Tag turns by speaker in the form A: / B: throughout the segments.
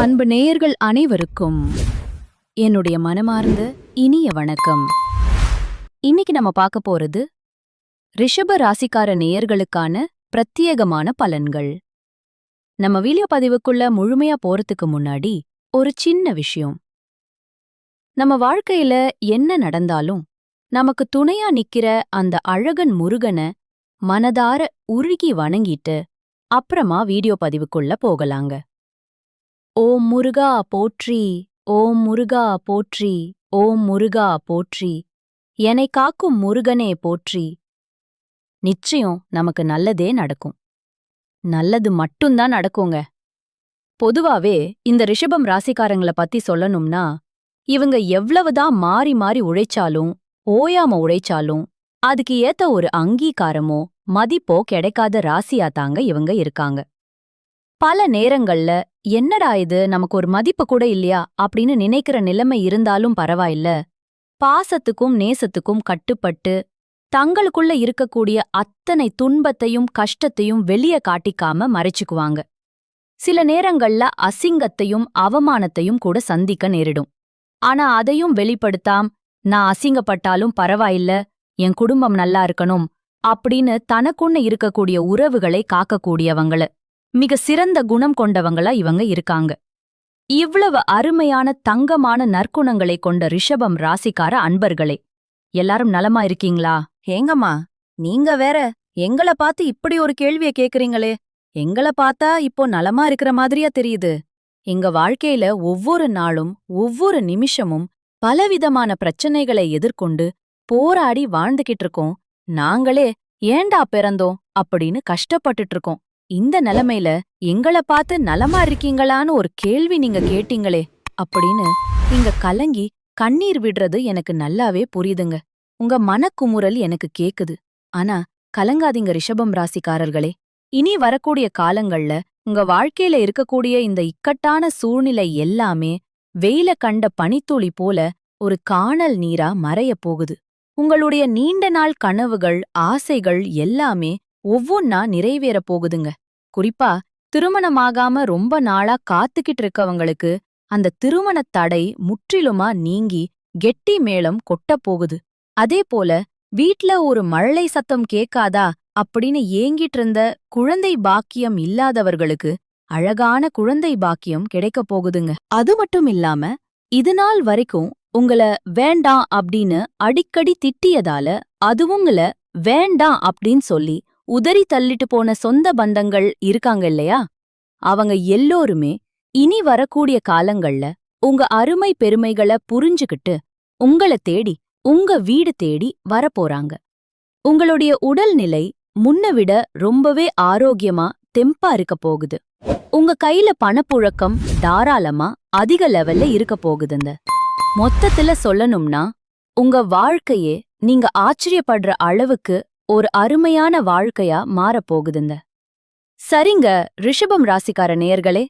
A: அன்பு நேயர்கள் அனைவருக்கும் என்னுடைய மனமார்ந்த இனிய வணக்கம். இன்னைக்கு நம்ம பார்க்க போறது ரிஷப ராசிக்கார நேயர்களுக்கான பிரத்யேகமான பலன்கள். நம்ம வீடியோ பதிவுக்குள்ள முழுமையா போறதுக்கு முன்னாடி ஒரு சின்ன விஷயம். நம்ம வாழ்க்கையில என்ன நடந்தாலும் நமக்கு துணையா நிக்கிற அந்த அழகன் முருகனை மனதார உருகி வணங்கிட்டு அப்புறமா வீடியோ பதிவுக்குள்ள போகலாங்க. ஓம் முருகா போற்றி, ஓம் முருகா போற்றி, ஓம் முருகா போற்றி, என்னை காக்கும் முருகனே போற்றி. நிச்சயம் நமக்கு நல்லதே நடக்கும். நல்லது மட்டும்தான் நடக்குங்க. பொதுவாவே இந்த ரிஷபம் ராசிக்காரங்கள பத்தி சொல்லணும்னா, இவங்க எவ்வளவுதான் மாறி மாறி உழைச்சாலும் ஓயாம உழைச்சாலும் அதுக்கு ஏத்த ஒரு அங்கீகாரமோ மதிப்போ கிடைக்காத ராசியாத்தாங்க இவங்க இருக்காங்க. பல நேரங்கள்ல என்னடா இது நமக்கு ஒரு மதிப்பு கூட இல்லையா அப்படின்னு நினைக்கிற நிலைமை இருந்தாலும் பரவாயில்ல, பாசத்துக்கும் நேசத்துக்கும் கட்டுப்பட்டு தங்களுக்குள்ள இருக்கக்கூடிய அத்தனை துன்பத்தையும் கஷ்டத்தையும் வெளிய காட்டிக்காம மறைச்சுக்குவாங்க. சில நேரங்கள்ல அசிங்கத்தையும் அவமானத்தையும் கூட சந்திக்க நேரிடும். ஆனா அதையும் வெளிப்படுத்தாம், நான் அசிங்கப்பட்டாலும் பரவாயில்ல, என் குடும்பம் நல்லா இருக்கணும் அப்படின்னு தனக்குன்னு இருக்கக்கூடிய உறவுகளை காக்கக்கூடியவங்கள மிக சிறந்த குணம் கொண்டவங்களா இவங்க இருக்காங்க. இவ்வளவு அருமையான தங்கமான நற்குணங்களை கொண்ட ரிஷபம் ராசிக்கார அன்பர்களே, எல்லாரும் நலமா இருக்கீங்களா?
B: ஏங்கம்மா, நீங்க வேற எங்கள பார்த்து இப்படி ஒரு கேள்விய கேக்குறீங்களே. எங்கள பார்த்தா இப்போ நலமா இருக்கிற மாதிரியா தெரியுது. எங்க வாழ்க்கையில ஒவ்வொரு நாளும் ஒவ்வொரு நிமிஷமும் பலவிதமான பிரச்சனைகளை எதிர்கொண்டு போராடி வாழ்ந்துகிட்டு இருக்கோம். நாங்களே ஏண்டா பிறந்தோம் அப்படின்னு கஷ்டப்பட்டுட்டு இருக்கோம். இந்த நிலைமையில எங்கள பார்த்து நலமா இருக்கீங்களான்னு ஒரு கேள்வி நீங்க கேட்டீங்களே அப்படின்னு நீங்க கலங்கி கண்ணீர் விடுறது எனக்கு நல்லாவே புரியுதுங்க. உங்க மனக்குமுறல் எனக்கு கேக்குது. ஆனா கலங்காதீங்க ரிஷபம் ராசிக்காரர்களே. இனி வரக்கூடிய காலங்கள்ல உங்க வாழ்க்கையில இருக்கக்கூடிய இந்த இக்கட்டான சூழ்நிலை எல்லாமே வெயில கண்ட பனித்துளி போல ஒரு காணல் நீரா மறைய போகுது. உங்களுடைய நீண்ட நாள் கனவுகள் ஆசைகள் எல்லாமே ஒவ்வொன்னா நிறைவேற போகுதுங்க. குறிப்பா திருமணமாகாம ரொம்ப நாளா காத்துக்கிட்டு இருக்கவங்களுக்கு அந்த திருமணத் தடை முற்றிலுமா நீங்கி கெட்டி மேளம் கொட்டப் போகுது. அதே போல வீட்ல ஒரு மழலை சத்தம் கேட்காதா அப்படின்னு ஏங்கிட்டு இருந்த குழந்தை பாக்கியம் இல்லாதவர்களுக்கு அழகான குழந்தை பாக்கியம் கிடைக்கப் போகுதுங்க. அது மட்டும் இல்லாம இதுநாள் வரைக்கும் உங்கள வேண்டாம் அப்படின்னு அடிக்கடி திட்டியதால அதுவுங்கள வேண்டாம் அப்படின்னு சொல்லி உதறி தள்ளிட்டு போன சொந்த பந்தங்கள் இருக்காங்க இல்லையா, அவங்க எல்லோருமே இனி வரக்கூடிய காலங்கள்ல உங்க அருமை பெருமைகளை புரிஞ்சுக்கிட்டு உங்கள தேடி உங்க வீடு தேடி வரப்போறாங்க. உங்களுடைய உடல்நிலை முன்ன விட ரொம்பவே ஆரோக்கியமா தெம்பா இருக்க போகுது. உங்க கையில பணப்புழக்கம் தாராளமா அதிக லெவல்ல இருக்க போகுதுங்க. மொத்தத்துல சொல்லணும்னா உங்க வாழ்க்கையே நீங்க ஆச்சரியப்படுற அளவுக்கு ஒரு அருமையான வாழ்க்கையா மாறப்போகுதுங்க. சரிங்க ரிஷபம் ராசிக்கார நேயர்களே,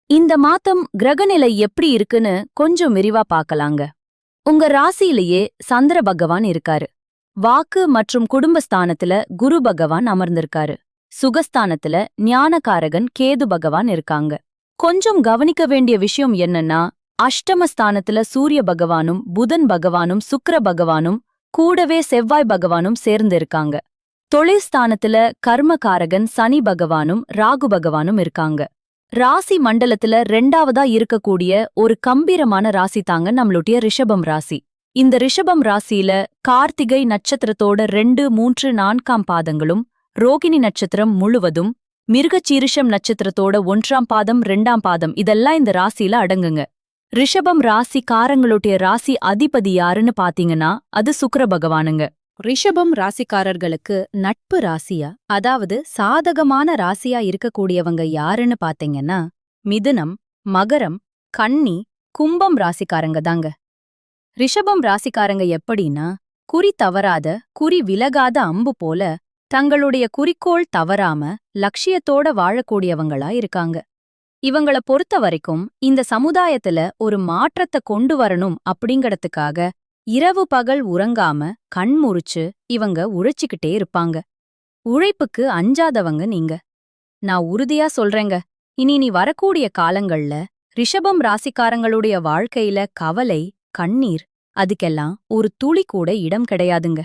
B: இந்த மாதம் கிரகநிலை எப்படி இருக்குன்னு கொஞ்சம் விரிவா பார்க்கலாங்க. உங்க ராசியிலேயே சந்திர பகவான் இருக்காரு. வாக்கு மற்றும் குடும்பஸ்தானத்துல குரு பகவான் அமர்ந்திருக்காரு. சுகஸ்தானத்துல ஞானகாரகன் கேது பகவான் இருக்காங்க. கொஞ்சம் கவனிக்க வேண்டிய விஷயம் என்னன்னா, அஷ்டமஸ்தானத்துல சூரிய பகவானும் புதன் பகவானும் சுக்கிர பகவானும் கூடவே செவ்வாய் பகவானும் சேர்ந்து இருக்காங்க. தொழில் ஸ்தானத்துல கர்மகாரகன் சனி பகவானும் ராகு பகவானும் இருக்காங்க. ராசி மண்டலத்துல 2ஆவதா இருக்கக்கூடிய ஒரு கம்பீரமான ராசி தாங்க நம்மளுடைய ரிஷபம் ராசி. இந்த ரிஷபம் ராசியில கார்த்திகை நட்சத்திரத்தோட 2, 3, 4ஆம் பாதங்களும், ரோகிணி நட்சத்திரம் முழுவதும், மிருகசீரிஷம் நட்சத்திரத்தோட 1ஆம் பாதம் 2ஆம் பாதம் இதெல்லாம் இந்த ராசியில அடங்குங்க. ரிஷபம் ராசிக்காரங்களுடைய ராசி அதிபதி யாருன்னு பாத்தீங்கன்னா அது சுக்கிர பகவானுங்க. ரிஷபம் ராசிக்காரர்களுக்கு நட்பு ராசியா, அதாவது சாதகமான ராசியா இருக்கக்கூடியவங்க யாருன்னு பாத்தீங்கன்னா மிதுனம், மகரம், கன்னி, கும்பம் ராசிக்காரங்க தாங்க. ரிஷபம் ராசிக்காரங்க எப்படின்னா குறி தவறாத குறி விலகாத அம்பு போல தங்களுடைய குறிக்கோள் தவறாம லட்சியத்தோட வாழக்கூடியவங்களா இருக்காங்க. இவங்கள பொறுத்த வரைக்கும் இந்த சமுதாயத்துல ஒரு மாற்றத்தை கொண்டு வரணும் அப்படிங்கறதுக்காக இரவு பகல் உறங்காம கண்முறிச்சு இவங்க உழைச்சிக்கிட்டே இருப்பாங்க. உழைப்புக்கு அஞ்சாதவங்க நீங்க. நான் உறுதியா சொல்றேங்க, இனி வரக்கூடிய காலங்கள்ல ரிஷபம் ராசிக்காரங்களுடைய வாழ்க்கையில கவலை, கண்ணீர் அதுக்கெல்லாம் ஒரு துளி கூட இடம் கிடையாதுங்க.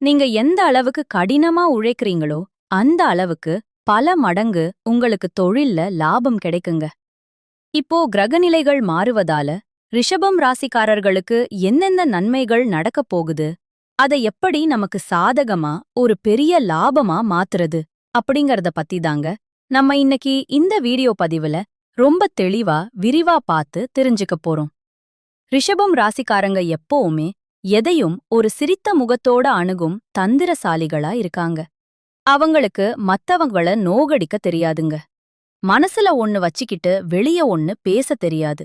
B: நீங்க எந்த அளவுக்கு கடினமா உழைக்கிறீங்களோ அந்த அளவுக்கு பல மடங்கு உங்களுக்கு தொழில்ல லாபம் கிடைக்குங்க. இப்போ கிரகநிலைகள் மாறுவதால ரிஷபம் ராசிக்காரர்களுக்கு என்னென்ன நன்மைகள் நடக்கப் போகுது, அதை எப்படி நமக்கு சாதகமா ஒரு பெரிய லாபமா மாத்துறது அப்படிங்கறத பத்தி தாங்க நம்ம இன்னைக்கு இந்த வீடியோ பதிவுல ரொம்ப தெளிவா விரிவா பார்த்து தெரிஞ்சுக்க போறோம். ரிஷபம் ராசிக்காரங்க எப்பவுமே எதையும் ஒரு சிரித்த முகத்தோட அணுகும் தந்திரசாலிகளா இருக்காங்க. அவங்களுக்கு மத்தவங்கள நோகடிக்க தெரியாதுங்க. மனசுல ஒண்ணு வச்சிக்கிட்டு வெளிய ஒண்ணு பேச தெரியாது.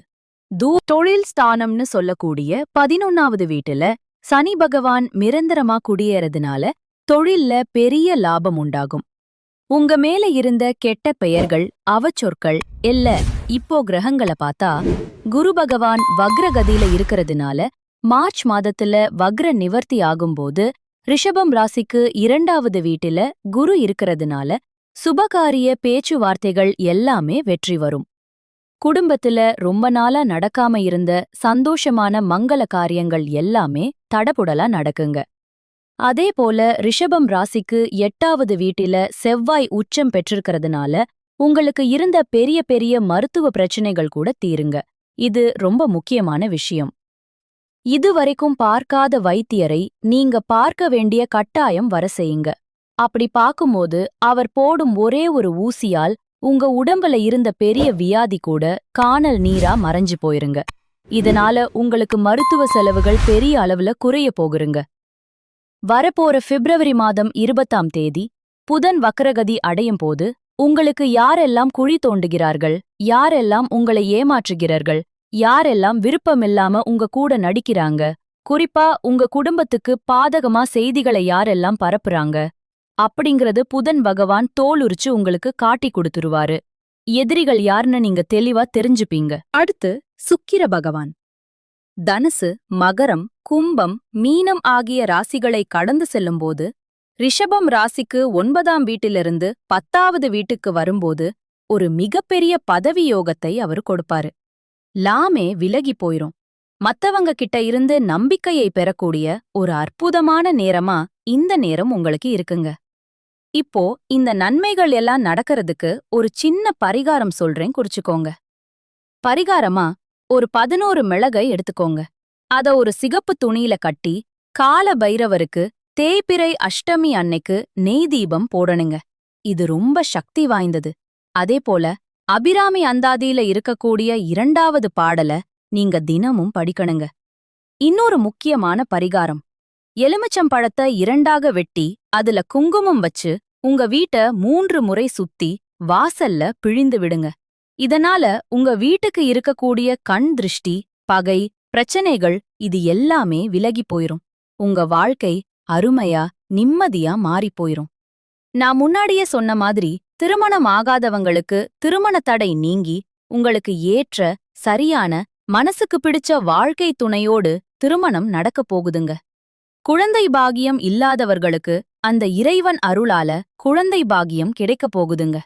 B: தொழில் ஸ்தானம்னு சொல்லக்கூடிய 11வது வீட்டுல சனி பகவான் நிரந்தரமா குடியேறதுனால தொழில்ல பெரிய லாபம் உண்டாகும். உங்க மேல இருந்த கெட்ட பெயர்கள், அவச்சொற்கள் இல்ல இப்போ கிரகங்கள பார்த்தா குரு பகவான் வக்ரகதியில இருக்கறதுனால மார்ச் மாதத்துல வக்ர நிவர்த்தி ஆகும்போது ரிஷபம் ராசிக்கு 2வது வீட்டுல குரு இருக்கறதுனால சுபகாரிய பேச்சுவார்த்தைகள் எல்லாமே வெற்றி வரும். குடும்பத்துல ரொம்ப நாளா நடக்காம இருந்த சந்தோஷமான மங்கள காரியங்கள் எல்லாமே தடபுடலா நடக்குங்க. அதே போல ரிஷபம் ராசிக்கு 8வது வீட்டில செவ்வாய் உச்சம் பெற்றிருக்கிறதுனால உங்களுக்கு இருந்த பெரிய பெரிய மருத்துவ பிரச்சனைகள் கூட தீருங்க. இது ரொம்ப முக்கியமான விஷயம். இதுவரைக்கும் பார்க்காத வைத்தியரை நீங்க பார்க்க வேண்டிய கட்டாயம் வர செய்யுங்க. அப்படி பார்க்கும்போது அவர் போடும் ஒரே ஒரு ஊசியால் உங்க உடம்புல இருந்த பெரிய வியாதி கூட காணல் நீரா மறைஞ்சு போயிருங்க. இதனால உங்களுக்கு மருத்துவ செலவுகள் பெரிய அளவுல குறைய போகுருங்க. வரப்போற பிப்ரவரி மாதம் 20ஆம் தேதி புதன் வக்ரகதி அடையும் போது உங்களுக்கு யாரெல்லாம் குழி தோண்டுகிறார்கள், யாரெல்லாம் உங்களை ஏமாற்றுகிறார்கள், யாரெல்லாம் விருப்பமில்லாம உங்க கூட நடிக்கிறாங்க, குறிப்பா உங்க குடும்பத்துக்கு பாதகமா செய்திகளை யாரெல்லாம் பரப்புறாங்க அப்படிங்கறது புதன் பகவான் தோலுரிச்சு உங்களுக்கு காட்டி கொடுத்துருவாரு. எதிரிகள் யாருன்னு நீங்க தெளிவா தெரிஞ்சுப்பீங்க. அடுத்து சுக்கிர பகவான் தனுசு, மகரம், கும்பம், மீனம் ஆகிய ராசிகளை கடந்து செல்லும்போது ரிஷபம் ராசிக்கு 9ஆம் வீட்டிலிருந்து 10வது வீட்டுக்கு வரும்போது ஒரு மிகப்பெரிய பதவி யோகத்தை அவர் கொடுப்பாரு. லாமே விலகி போயிரும். மத்தவங்க கிட்ட இருந்து நம்பிக்கையை பெறக்கூடிய ஒரு அற்புதமான நேரமா இந்த நேரம் உங்களுக்கு இருக்குங்க. இப்போ இந்த நன்மைகள் எல்லாம் நடக்கிறதுக்கு ஒரு சின்ன பரிகாரம் சொல்றேன், குறிச்சுக்கோங்க. பரிகாரமா ஒரு 11 மிளகை எடுத்துக்கோங்க. அத ஒரு சிகப்பு துணியில கட்டி கால பைரவருக்கு தேய்பிறை அஷ்டமி அன்னைக்கு நெய் தீபம் போடணுங்க. இது ரொம்ப சக்தி வாய்ந்தது. அதேபோல அபிராமி அந்தாதியில இருக்கக்கூடிய 2வது பாடல நீங்க தினமும் படிக்கணுங்க. இன்னொரு முக்கியமான பரிகாரம், எலுமிச்சம்பழத்தை 2ஆக வெட்டி அதுல குங்குமம் வச்சு உங்க வீட்டை 3 முறை சுத்தி வாசல்ல பிழிந்து விடுங்க. இதனால உங்க வீட்டுக்கு இருக்கக்கூடிய கண் திருஷ்டி, பகை, பிரச்சனைகள் இது எல்லாமே விலகி போயிரும். உங்க வாழ்க்கை அருமையா நிம்மதியா மாறிப் போயிரும். நான் முன்னாடியே சொன்ன மாதிரி திருமணம் ஆகாதவங்களுக்கு திருமண தடை நீங்கி உங்களுக்கு ஏற்ற சரியான மனசுக்கு பிடிச்ச வாழ்க்கை துணையோடு திருமணம் நடக்கப் போகுதுங்க. குழந்தை பாகியம் இல்லாதவர்களுக்கு அந்த இறைவன் அருளால குழந்தை பாகியம் கிடைக்கப் போகுதுங்க.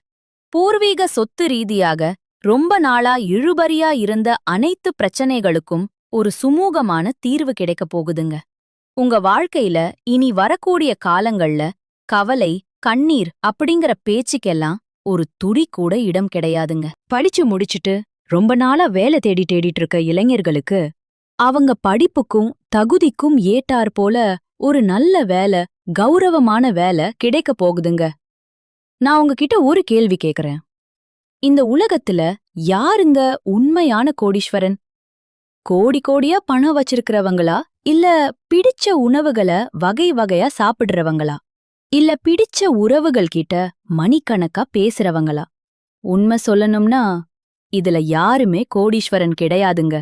B: பூர்வீக சொத்து ரீதியாக ரொம்ப நாளா இழுபறியா இருந்த அனைத்து பிரச்சனைகளுக்கும் ஒரு சுமூகமான தீர்வு கிடைக்கப் போகுதுங்க. உங்க வாழ்க்கையில இனி வரக்கூடிய காலங்கள்ல கவலை, கண்ணீர் அப்படிங்கிற பேச்சுக்கெல்லாம் ஒரு துளி கூட இடம் கிடையாதுங்க. படிச்சு முடிச்சுட்டு ரொம்ப நாளா வேலை தேடிட்டு இருக்க இளைஞர்களுக்கு அவங்க படிப்புக்கும் தகுதிக்கும் ஏட்டார் போல ஒரு நல்ல வேலை, கௌரவமான வேலை கிடைக்க போகுதுங்க. நான் உங்ககிட்ட ஒரு கேள்வி கேக்குறேன். இந்த உலகத்துல யாருங்க உண்மையான கோடீஸ்வரன்? கோடி கோடியா பணம் வச்சிருக்கிறவங்களா, இல்ல பிடிச்ச உணவுகளை வகை வகையா சாப்பிடுறவங்களா, இல்ல பிடிச்ச உறவுகள் கிட்ட மணிக்கணக்கா பேசுறவங்களா? உண்மை சொல்லணும்னா இதுல யாருமே கோடீஸ்வரன் கிடையாதுங்க.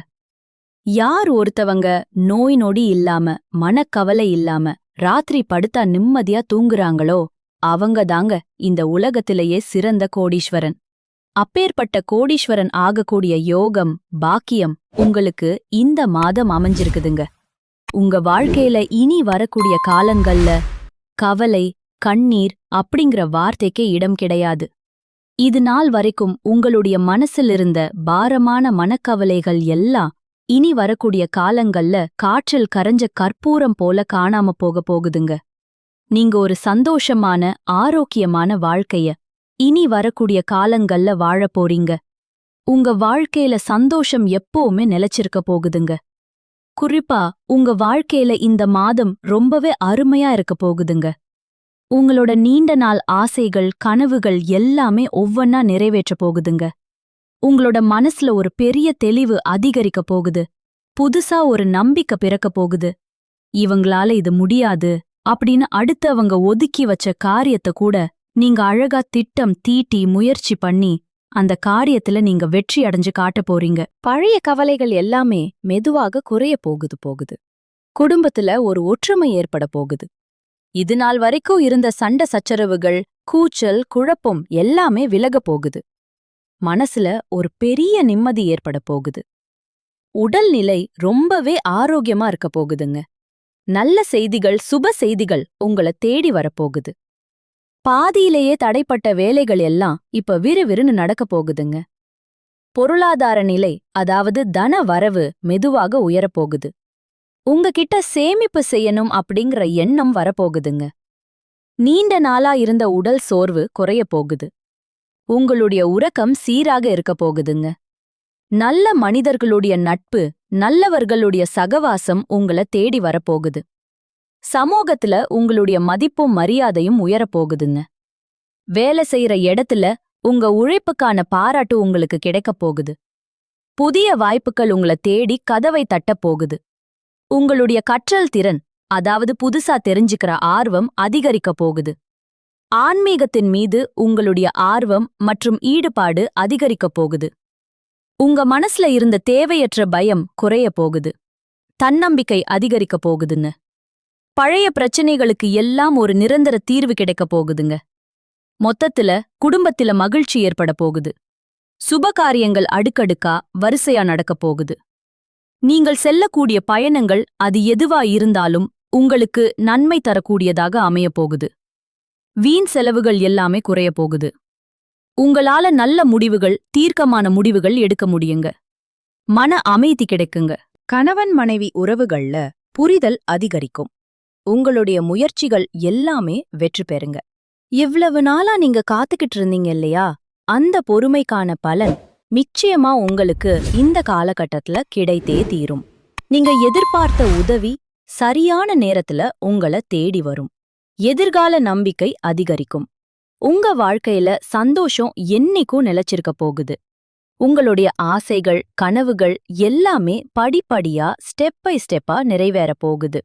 B: யார் ஒருத்தவங்க நோய் நொடி இல்லாம, மனக்கவலை இல்லாம ராத்திரி படுத்தா நிம்மதியா தூங்குறாங்களோ அவங்க தாங்க இந்த உலகத்திலேயே சிறந்த கோடீஸ்வரன். அப்பேற்பட்ட கோடீஸ்வரன் ஆகக்கூடிய யோகம், பாக்கியம் உங்களுக்கு இந்த மாதம் அமைஞ்சிருக்குதுங்க. உங்க வாழ்க்கையில இனி வரக்கூடிய காலங்கள்ல கவலை, கண்ணீர் அப்படிங்கிற வார்த்தைக்கே இடம் கிடையாது.
A: இது நாள் வரைக்கும் உங்களுடைய மனசில் இருந்த பாரமான மனக்கவலைகள் எல்லாம் இனி வரக்கூடிய காலங்கள்ல காற்றில் கரைஞ்ச கற்பூரம் போல காணாம போகுதுங்க. நீங்க ஒரு சந்தோஷமான ஆரோக்கியமான வாழ்க்கைய இனி வரக்கூடிய காலங்கள்ல வாழப் போறீங்க. உங்க வாழ்க்கையில சந்தோஷம் எப்பவுமே நிலைச்சிருக்க போகுதுங்க. குறிப்பா உங்க வாழ்க்கையில இந்த மாதம் ரொம்பவே அருமையா இருக்க போகுதுங்க. உங்களோட நீண்ட நாள் ஆசைகள் கனவுகள் எல்லாமே ஒவ்வொன்னா நிறைவேற்ற போகுதுங்க. உங்களோட மனசுல ஒரு பெரிய தெளிவு அதிகரிக்க போகுது. புதுசா ஒரு நம்பிக்கை பிறக்க போகுது. இவங்களால இது முடியாது அப்படின்னு அடுத்தவங்க ஒதுக்கி வச்ச காரியத்தை கூட நீங்க அழகா திட்டம் தீட்டி முயற்சி பண்ணி அந்த காரியத்துல நீங்க வெற்றி அடைஞ்சு காட்ட போறீங்க. பழைய கவலைகள் எல்லாமே மெதுவாக குறைய போகுது. குடும்பத்துல ஒரு ஒற்றுமை ஏற்பட போகுது. இது நாள் வரைக்கும் இருந்த சண்டை சச்சரவுகள், கூச்சல், குழப்பம் எல்லாமே விலக போகுது. மனசுல ஒரு பெரிய நிம்மதி ஏற்பட போகுது. உடல்நிலை ரொம்பவே ஆரோக்கியமா இருக்க போகுதுங்க. நல்ல செய்திகள், சுப செய்திகள் உங்கள தேடி வரப்போகுது. பாதியிலேயே தடைப்பட்ட வேலைகள் எல்லாம் இப்ப விறுவிறுன்னு நடக்க போகுதுங்க. பொருளாதார நிலை, அதாவது தன வரவு மெதுவாக உயரப்போகுது. உங்ககிட்ட சேமிப்பு செய்யணும் அப்படிங்கிற எண்ணம் வரப்போகுதுங்க. நீண்ட நாளா இருந்த உடல் சோர்வு குறைய போகுது. உங்களுடைய உறக்கம் சீராக இருக்க போகுதுங்க. நல்ல மனிதர்களுடைய நட்பு, நல்லவர்களுடைய சகவாசம் உங்கள தேடி வரப்போகுது. சமூகத்துல உங்களுடைய மதிப்பும் மரியாதையும் உயரப்போகுதுங்க. வேலை செய்யற இடத்துல உங்க உழைப்புக்கான பாராட்டு உங்களுக்கு கிடைக்கப் போகுது. புதிய வாய்ப்புகள் உங்கள தேடி கதவை தட்டப் போகுது. உங்களுடைய கற்றல் திறன், அதாவது புதுசா தெரிஞ்சுக்கிற ஆர்வம் அதிகரிக்கப் போகுது. ஆன்மீகத்தின் மீது உங்களுடைய ஆர்வம் மற்றும் ஈடுபாடு அதிகரிக்கப் போகுது. உங்க மனசுல இருந்த தேவையற்ற பயம் குறைய போகுது. தன்னம்பிக்கை அதிகரிக்கப் போகுதுன்னு. பழைய பிரச்சனைகளுக்கு எல்லாம் ஒரு நிரந்தர தீர்வு கிடைக்கப் போகுதுங்க. மொத்தத்துல குடும்பத்தில மகிழ்ச்சி ஏற்பட போகுது. சுபகாரியங்கள் அடுக்கடுக்கா வரிசையா நடக்கப் போகுது. நீங்கள் செல்லக்கூடிய பயணங்கள் அது எதுவா இருந்தாலும் உங்களுக்கு நன்மை தரக்கூடியதாக அமையப் போகுது. வீண் செலவுகள் எல்லாமே குறைய போகுது. உங்களால நல்ல முடிவுகள், தீர்க்கமான முடிவுகள் எடுக்க முடியுங்க. மன அமைதி கிடைக்குங்க.
B: கணவன் மனைவி உறவுகள்ல புரிதல் அதிகரிக்கும். உங்களுடைய முயற்சிகள் எல்லாமே வெற்றி பெறுங்க. இவ்வளவு நாளா நீங்க காத்துக்கிட்டு இருந்தீங்க இல்லையா, அந்த பொறுமைக்கான பலன் நிச்சயமா உங்களுக்கு இந்த காலகட்டத்துல கிடைத்தே தீரும். நீங்க எதிர்பார்த்த உதவி சரியான நேரத்துல உங்கள தேடி வரும். எதிர்கால நம்பிக்கை அதிகரிக்கும். உங்க வாழ்க்கையில சந்தோஷம் என்னைக்கும் நிலைச்சிருக்க போகுது. உங்களுடைய ஆசைகள், கனவுகள் எல்லாமே படிப்படியா ஸ்டெப் பை ஸ்டெப்பா நிறைவேற போகுது.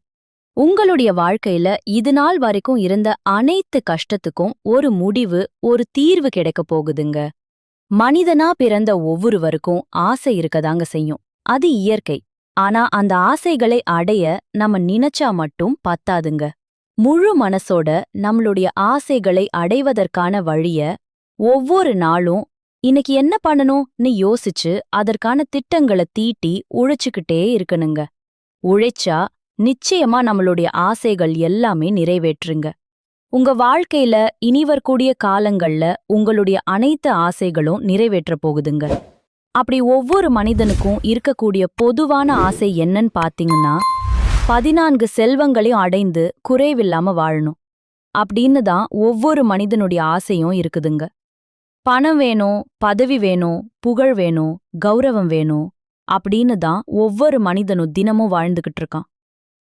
B: உங்களுடைய வாழ்க்கையில இது நாள் வரைக்கும் இருந்த அனைத்து கஷ்டத்துக்கும் ஒரு முடிவு, ஒரு தீர்வு கிடைக்கப் போகுதுங்க. மனிதனா பிறந்த ஒவ்வொருவருக்கும் ஆசை இருக்கதாங்க செய்யும். அது இயற்கை. ஆனா அந்த ஆசைகளை அடைய நம்ம நினைச்சா மட்டும் பத்தாதுங்க. முழு மனசோட நம்மளுடைய ஆசைகளை அடைவதற்கான வழிய ஒவ்வொரு நாளும் இன்னைக்கு என்ன பண்ணணும்னு யோசிச்சு அதற்கான திட்டங்களை தீட்டி உழைச்சுக்கிட்டே இருக்கணுங்க. உழைச்சா நிச்சயமா நம்மளுடைய ஆசைகள் எல்லாமே நிறைவேற்றுங்க. உங்க வாழ்க்கையில இனிவரக்கூடிய காலங்கள்ல உங்களுடைய அனைத்து ஆசைகளும் நிறைவேற்ற போகுதுங்க. அப்படி ஒவ்வொரு மனிதனுக்கும் இருக்கக்கூடிய பொதுவான ஆசை என்னன்னு பாத்தீங்கன்னா, 14 செல்வங்களையும் அடைந்து குறைவில்லாம வாழணும் அப்படின்னு தான் ஒவ்வொரு மனிதனுடைய ஆசையும் இருக்குதுங்க. பணம் வேணும், பதவி வேணும், புகழ் வேணும், கௌரவம் வேணும் அப்படின்னு தான் ஒவ்வொரு மனிதனும் தினமும் வாழ்ந்துகிட்டு இருக்கான்.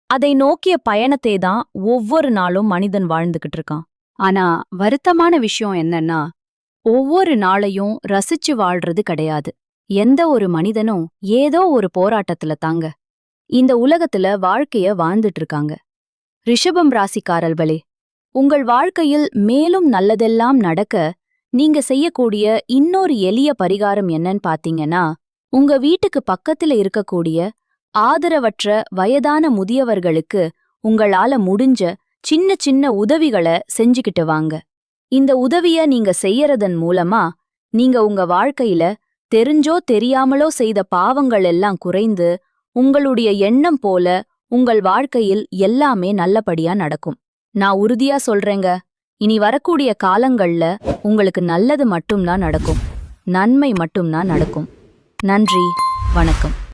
B: அதை நோக்கிய பயணத்தை தான் ஒவ்வொரு நாளும் மனிதன் வாழ்ந்துகிட்டு இருக்கான். ஆனா வருத்தமான விஷயம் என்னன்னா, ஒவ்வொரு நாளையும் ரசிச்சு வாழ்றது கிடையாது. எந்த ஒரு மனிதனும் ஏதோ ஒரு போராட்டத்துல தாங்க இந்த உலகத்துல வாழ்க்கைய வாழ்ந்துட்டு இருக்காங்க. ரிஷபம் ராசிக்காரர்களே, உங்கள் வாழ்க்கையில் மேலும் நல்லதெல்லாம் நடக்க நீங்க செய்யக்கூடிய இன்னொரு எளிய பரிகாரம் என்னன்னு பாத்தீங்கன்னா, உங்க வீட்டுக்கு பக்கத்துல இருக்கக்கூடிய ஆதரவற்ற வயதான முதியவர்களுக்கு உங்களால முடிஞ்ச சின்ன சின்ன உதவிகளை செஞ்சுக்கிட்டு வாங்க. இந்த உதவிய நீங்க செய்யறதன் மூலமா நீங்க உங்க வாழ்க்கையில தெரிஞ்சோ தெரியாமலோ செய்த பாவங்கள் எல்லாம் குறைந்து உங்களுடைய எண்ணம் போல உங்கள் வாழ்க்கையில் எல்லாமே நல்லபடியா நடக்கும். நான் உறுதியா சொல்றேங்க,
A: இனி வரக்கூடிய காலங்கள்ல உங்களுக்கு நல்லது மட்டும்தான் நடக்கும். நன்மை மட்டும்தான் நடக்கும். நன்றி, வணக்கம்.